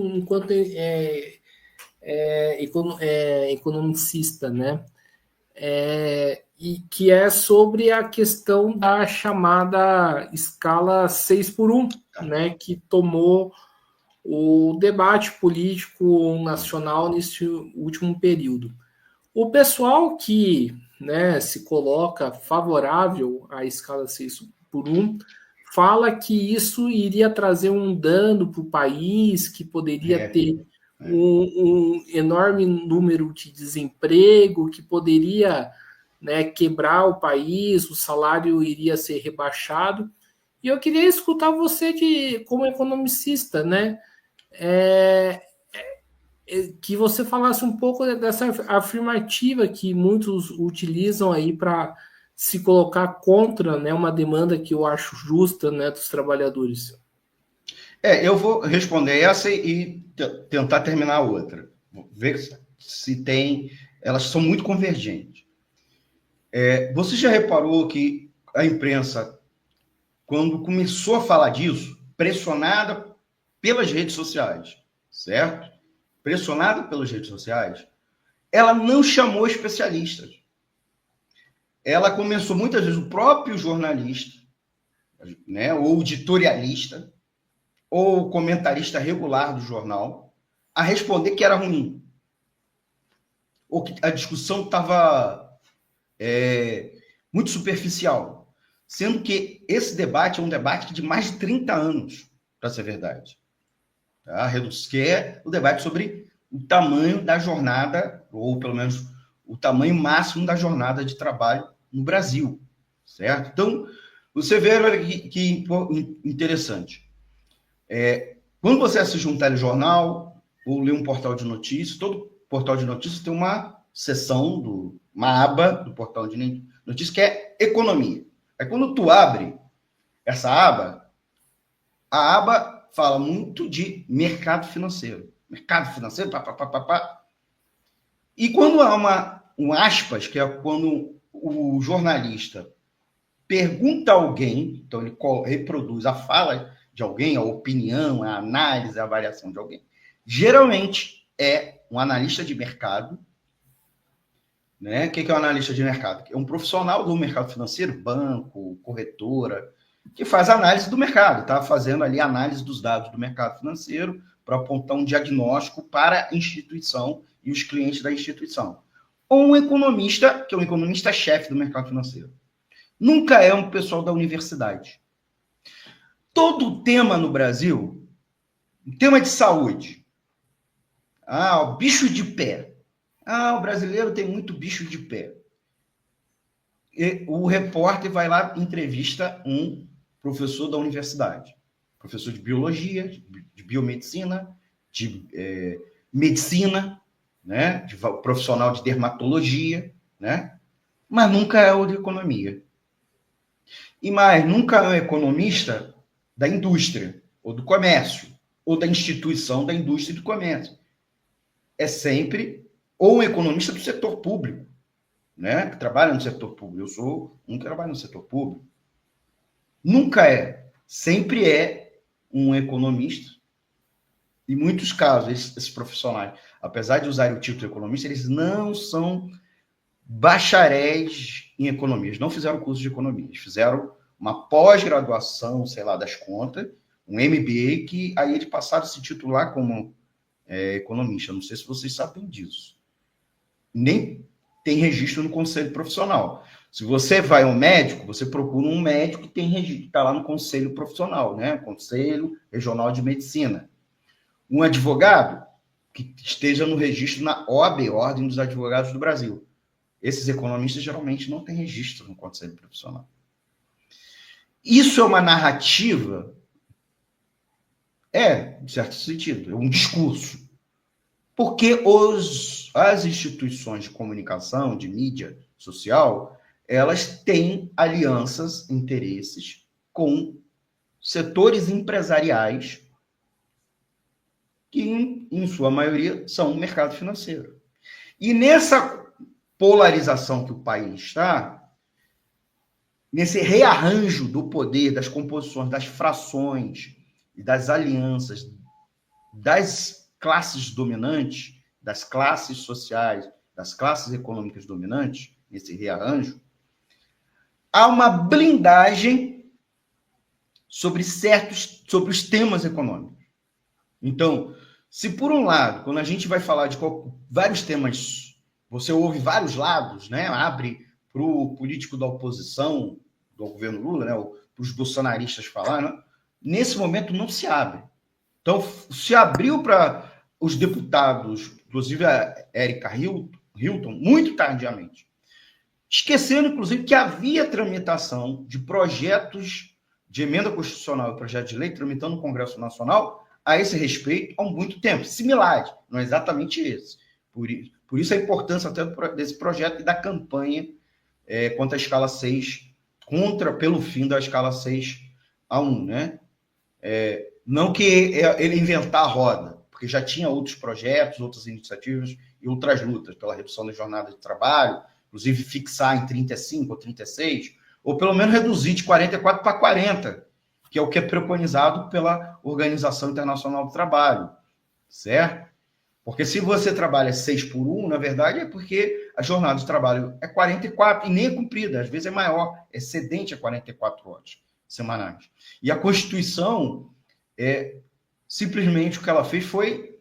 enquanto economicista, né? E que é sobre a questão da chamada escala 6 por 1, né? Que tomou o debate político nacional nesse último período. O pessoal que, né, se coloca favorável à escala 6 por 1 fala que isso iria trazer um dano para o país, que poderia ter um enorme número de desemprego, que poderia, né, quebrar o país, o salário iria ser rebaixado. E eu queria escutar você como economicista, né? Que você falasse um pouco dessa afirmativa que muitos utilizam aí para se colocar contra, né, uma demanda que eu acho justa, né, dos trabalhadores. Eu vou responder essa e tentar terminar a outra. Vou ver se tem... Elas são muito convergentes. Você já reparou que a imprensa, quando começou a falar disso, pressionada pelas redes sociais, certo? Pressionada pelas redes sociais, ela não chamou especialistas. Ela começou, muitas vezes, o próprio jornalista, né, ou editorialista, ou comentarista regular do jornal, a responder que era ruim. Ou que a discussão estava muito superficial. Sendo que esse debate é um debate de mais de 30 anos, para ser verdade. Tá? Que é o debate sobre o tamanho da jornada, ou pelo menos o tamanho máximo da jornada de trabalho no Brasil, certo? Então, você vê que interessante. Quando você assiste um telejornal ou lê um portal de notícias, todo portal de notícias tem uma seção, uma aba do portal de notícias que é economia. Aí quando tu abre essa aba, a aba fala muito de mercado financeiro. Mercado financeiro, pá. E quando há um aspas, que é quando o jornalista pergunta a alguém, então ele reproduz a fala de alguém, a opinião, a análise, a avaliação de alguém, geralmente é um analista de mercado, né? O que é um analista de mercado? É um profissional do mercado financeiro, banco, corretora, que faz análise do mercado, tá fazendo ali análise dos dados do mercado financeiro para apontar um diagnóstico para a instituição e os clientes da instituição. Ou um economista, que é um economista-chefe do mercado financeiro. Nunca é um pessoal da universidade. Todo tema no Brasil, tema de saúde, o bicho de pé. O brasileiro tem muito bicho de pé. E o repórter vai lá e entrevista um professor da universidade. Professor de biologia, de biomedicina, de medicina, né? De profissional de dermatologia, né? Mas nunca é o de economia. E mais, nunca é um economista da indústria, ou do comércio, ou da instituição da indústria e do comércio. É sempre ou um economista do setor público, né? Que trabalha no setor público. Eu sou um que trabalha no setor público. Nunca é. Sempre é um economista. Em muitos casos, esses profissionais, apesar de usarem o título de economista, eles não são bacharéis em economia. Eles não fizeram curso de economia. Eles fizeram uma pós-graduação, sei lá, das contas, um MBA, que aí eles passaram a se titular como economista. Não sei se vocês sabem disso. Nem tem registro no conselho profissional. Se você vai ao médico, você procura um médico que tem registro, que está lá no conselho profissional, né? Conselho Regional de Medicina. Um advogado que esteja no registro na OAB, Ordem dos Advogados do Brasil. Esses economistas geralmente não têm registro no conselho profissional. Isso é uma narrativa? De certo sentido, é um discurso. Porque as instituições de comunicação, de mídia social, elas têm alianças, interesses com setores empresariais que, em sua maioria, são o mercado financeiro. E nessa polarização que o país está, nesse rearranjo do poder, das composições, das frações e das alianças das classes dominantes, das classes sociais, das classes econômicas dominantes, nesse rearranjo, há uma blindagem sobre os temas econômicos. Então, se por um lado, quando a gente vai falar de vários temas, você ouve vários lados, né? Abre para o político da oposição, do governo Lula, né? Para os bolsonaristas falar, né? Nesse momento não se abre. Então, se abriu para os deputados, inclusive a Érica Hilton, muito tardiamente, esquecendo, inclusive, que havia tramitação de projetos de emenda constitucional e projeto de lei tramitando no Congresso Nacional a esse respeito há muito tempo, similares, não é exatamente esse. Por isso a importância até desse projeto e da campanha contra a escala 6, pelo fim da escala 6-1, né? Não que ele inventar a roda, porque já tinha outros projetos, outras iniciativas e outras lutas pela redução da jornada de trabalho, inclusive fixar em 35 ou 36, ou pelo menos reduzir de 44 para 40, que é o que é preconizado pela Organização Internacional do Trabalho, certo? Porque se você trabalha 6x1, na verdade é porque a jornada de trabalho é 44 e nem é cumprida, às vezes é maior, excedente a 44 horas semanais. E a Constituição, simplesmente o que ela fez foi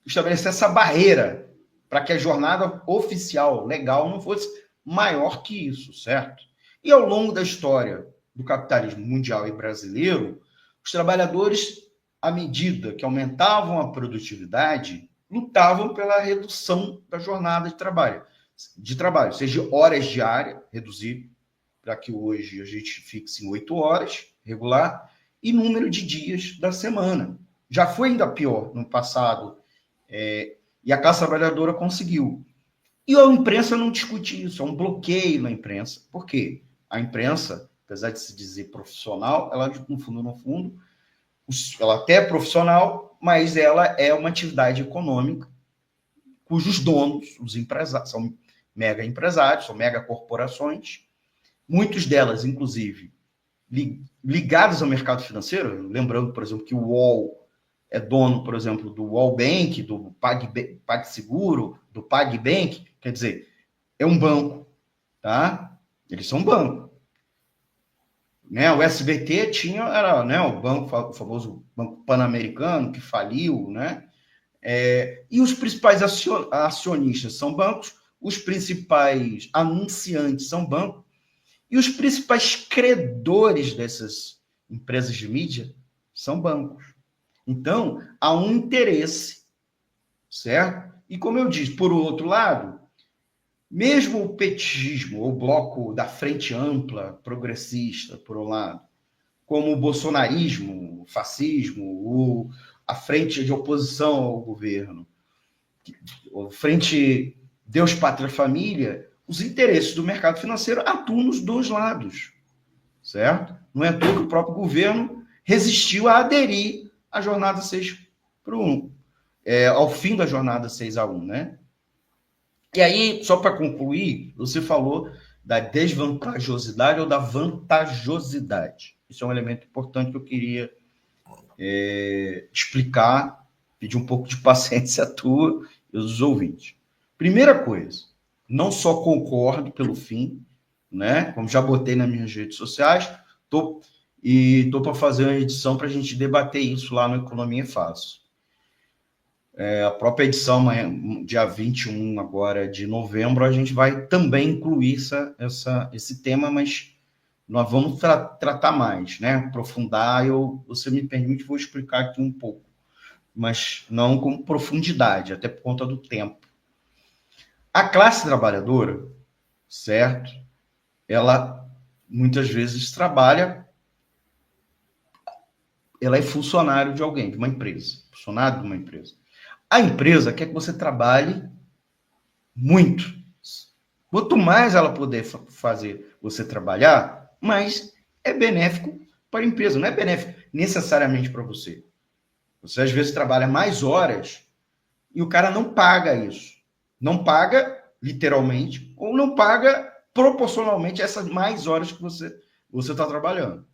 estabelecer essa barreira para que a jornada oficial, legal, não fosse maior que isso, certo? E ao longo da história do capitalismo mundial e brasileiro, os trabalhadores, à medida que aumentavam a produtividade, lutavam pela redução da jornada de trabalho, seja horas diárias, reduzir para que hoje a gente fixe em 8 horas, regular, e número de dias da semana. Já foi ainda pior no passado, e a classe trabalhadora conseguiu. E a imprensa não discute isso, é um bloqueio na imprensa. Por quê? A imprensa, apesar de se dizer profissional, ela, no fundo, ela até é profissional, mas ela é uma atividade econômica cujos donos, os empresários, são mega empresários, são mega corporações, muitas delas, inclusive, ligadas ao mercado financeiro, lembrando, por exemplo, que o UOL é dono, por exemplo, do UOL Bank, do PagSeguro, do PagBank, quer dizer, é um banco, tá? Eles são um banco. Né? O SBT era, né, o famoso Banco Pan-Americano, que faliu, né? E os principais acionistas são bancos, os principais anunciantes são bancos, e os principais credores dessas empresas de mídia são bancos. Então, há um interesse, certo? E como eu disse, por outro lado, mesmo o petismo, o bloco da frente ampla, progressista, por um lado, como o bolsonarismo, o fascismo, a frente de oposição ao governo, a frente Deus, Pátria, Família, os interesses do mercado financeiro atuam nos dois lados, certo? Não é à toa que o próprio governo resistiu a aderir à jornada 6x1, ao fim da jornada 6x1, né? E aí, só para concluir, você falou da desvantajosidade ou da vantajosidade. Isso é um elemento importante que eu queria explicar, pedir um pouco de paciência tua e dos ouvintes. Primeira coisa, não só concordo pelo fim, né? Como já botei nas minhas redes sociais, estou para fazer uma edição para a gente debater isso lá no Economia é Fácil. A própria edição, dia 21 agora de novembro, a gente vai também incluir esse tema, mas nós vamos tratar mais, né? Aprofundar, você me permite, vou explicar aqui um pouco, mas não com profundidade, até por conta do tempo. A classe trabalhadora, certo? Ela muitas vezes trabalha, ela é funcionário de alguém, de uma empresa, funcionário de uma empresa. A empresa quer que você trabalhe muito. Quanto mais ela puder fazer você trabalhar, mais é benéfico para a empresa. Não é benéfico necessariamente para você. Você, às vezes, trabalha mais horas e o cara não paga isso. Não paga, literalmente, ou não paga proporcionalmente essas mais horas que você está trabalhando.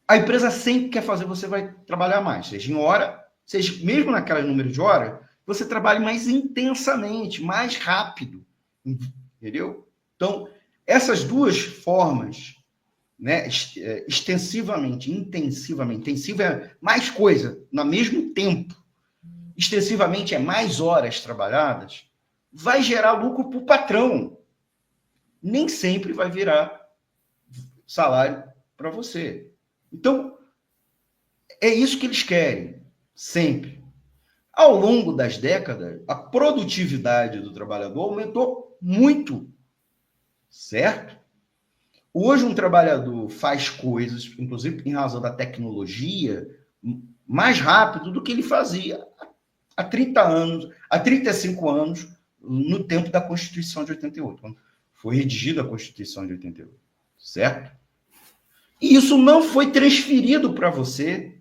A empresa sempre quer fazer você vai trabalhar mais, seja em hora seja, mesmo naquele número de horas, você trabalhe mais intensamente, mais rápido, entendeu? Então, essas duas formas, né, extensivamente, intensivamente, intensiva é mais coisa, no mesmo tempo, extensivamente é mais horas trabalhadas, vai gerar lucro para o patrão. Nem sempre vai virar salário para você. Então, é isso que eles querem, sempre. Ao longo das décadas, a produtividade do trabalhador aumentou muito, certo? Hoje, um trabalhador faz coisas, inclusive em razão da tecnologia, mais rápido do que ele fazia há 30 anos, há 35 anos, no tempo da Constituição de 88, quando foi redigida a Constituição de 88, certo? E isso não foi transferido para você,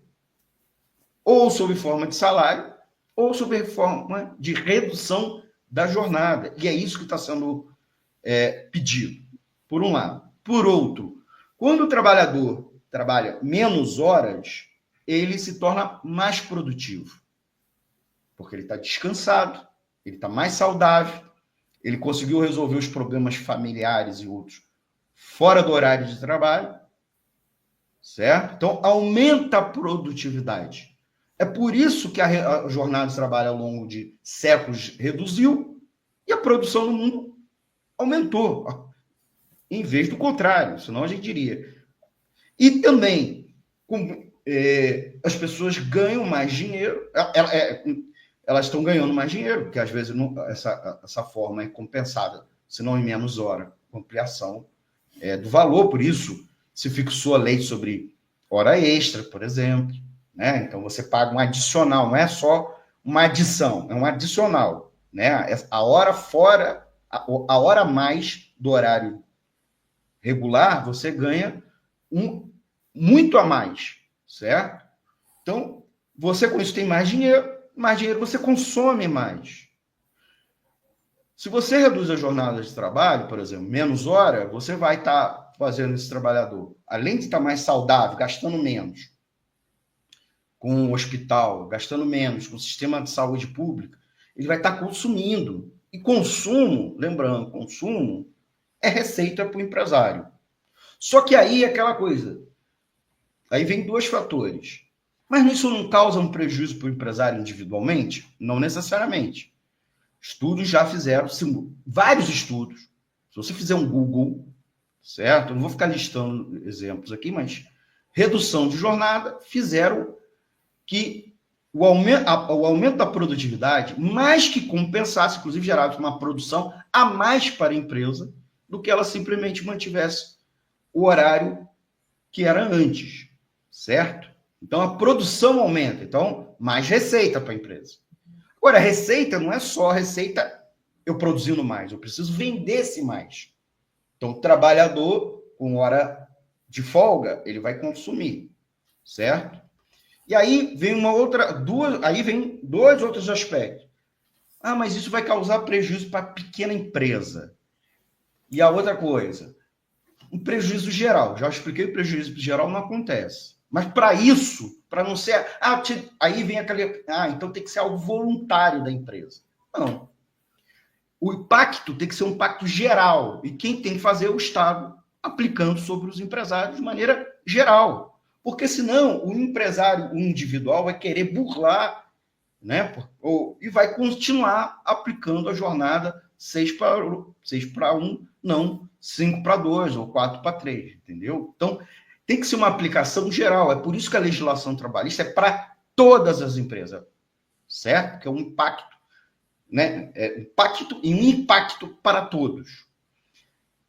ou sob forma de salário, ou sob forma de redução da jornada. E é isso que está sendo pedido, por um lado. Por outro, quando o trabalhador trabalha menos horas, ele se torna mais produtivo. Porque ele está descansado, ele está mais saudável, ele conseguiu resolver os problemas familiares e outros fora do horário de trabalho, certo? Então, aumenta a produtividade. É por isso que a jornada de trabalho ao longo de séculos reduziu e a produção no mundo aumentou, em vez do contrário, senão a gente diria. E também, as pessoas ganham mais dinheiro, elas estão ganhando mais dinheiro, porque às vezes essa forma é compensada, se não em menos hora, com ampliação do valor. Por isso, se fixou a lei sobre hora extra, por exemplo, né? Então você paga um adicional, não é só uma adição, é um adicional, né? A hora fora, a hora a mais do horário regular, você ganha muito a mais, certo? Então, você com isso tem mais dinheiro você consome mais. Se você reduz a jornada de trabalho, por exemplo, menos hora, você vai estar fazendo esse trabalhador, além de estar mais saudável, gastando menos com o hospital, gastando menos com o sistema de saúde pública, ele vai estar consumindo. E consumo, lembrando, consumo é receita para o empresário. Só que aí é aquela coisa, aí vem dois fatores. Mas isso não causa um prejuízo para o empresário individualmente? Não necessariamente. Estudos já fizeram, vários estudos. Se você fizer um Google, certo? Eu não vou ficar listando exemplos aqui, mas redução de jornada fizeram que o aumento da produtividade, mais que compensasse, inclusive gerava uma produção a mais para a empresa do que ela simplesmente mantivesse o horário que era antes, certo? Então, a produção aumenta. Então, mais receita para a empresa. Agora, a receita não é só receita eu produzindo mais. Eu preciso vender-se mais. Então, o trabalhador, com hora de folga, ele vai consumir, certo? E aí vem vem dois outros aspectos. Ah, mas isso vai causar prejuízo para a pequena empresa. E a outra coisa, um prejuízo geral. Já expliquei, o prejuízo geral não acontece. Mas para isso, para não ser... aí vem aquele... então tem que ser algo voluntário da empresa. Não. O impacto tem que ser um impacto geral. E quem tem que fazer é o Estado, aplicando sobre os empresários de maneira geral. Porque senão o empresário o individual vai querer burlar, né? E vai continuar aplicando a jornada 6 para 1, não 5 para 2 ou 4 para 3, entendeu? Então, tem que ser uma aplicação geral. É por isso que a legislação trabalhista é para todas as empresas, certo? Porque é um impacto, né? Um impacto para todos.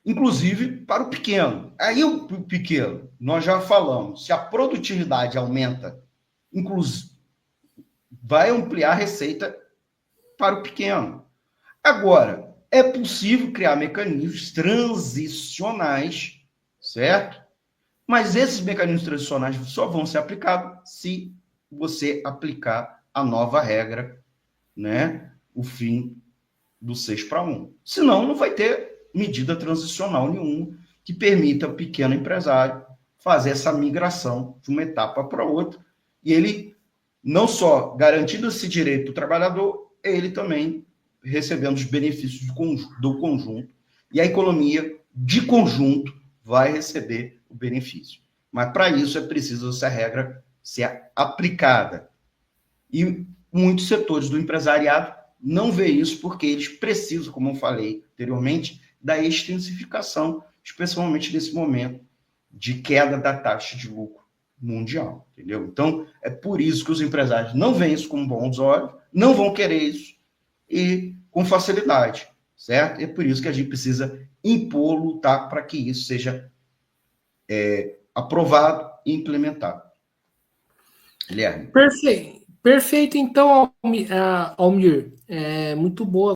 Inclusive para o pequeno. Aí o pequeno, nós já falamos, se a produtividade aumenta, inclusive, vai ampliar a receita para o pequeno. Agora, é possível criar mecanismos transicionais, certo? Mas esses mecanismos transicionais só vão ser aplicados se você aplicar a nova regra, né? O fim do 6 para 1. Senão, não vai ter medida transicional nenhuma que permita ao pequeno empresário fazer essa migração de uma etapa para outra e ele não só garantindo esse direito do trabalhador, ele também recebendo os benefícios do conjunto, e a economia de conjunto vai receber o benefício. Mas para isso é preciso essa regra ser aplicada. E muitos setores do empresariado não vê isso porque eles precisam, como eu falei anteriormente, da extensificação, especialmente nesse momento de queda da taxa de lucro mundial, entendeu? Então, é por isso que os empresários não veem isso com bons olhos, não vão querer isso e com facilidade, certo? É por isso que a gente precisa impor, lutar para que isso seja aprovado e implementado. Guilherme. Perfeito. Perfeito, então, Almir. Muito boa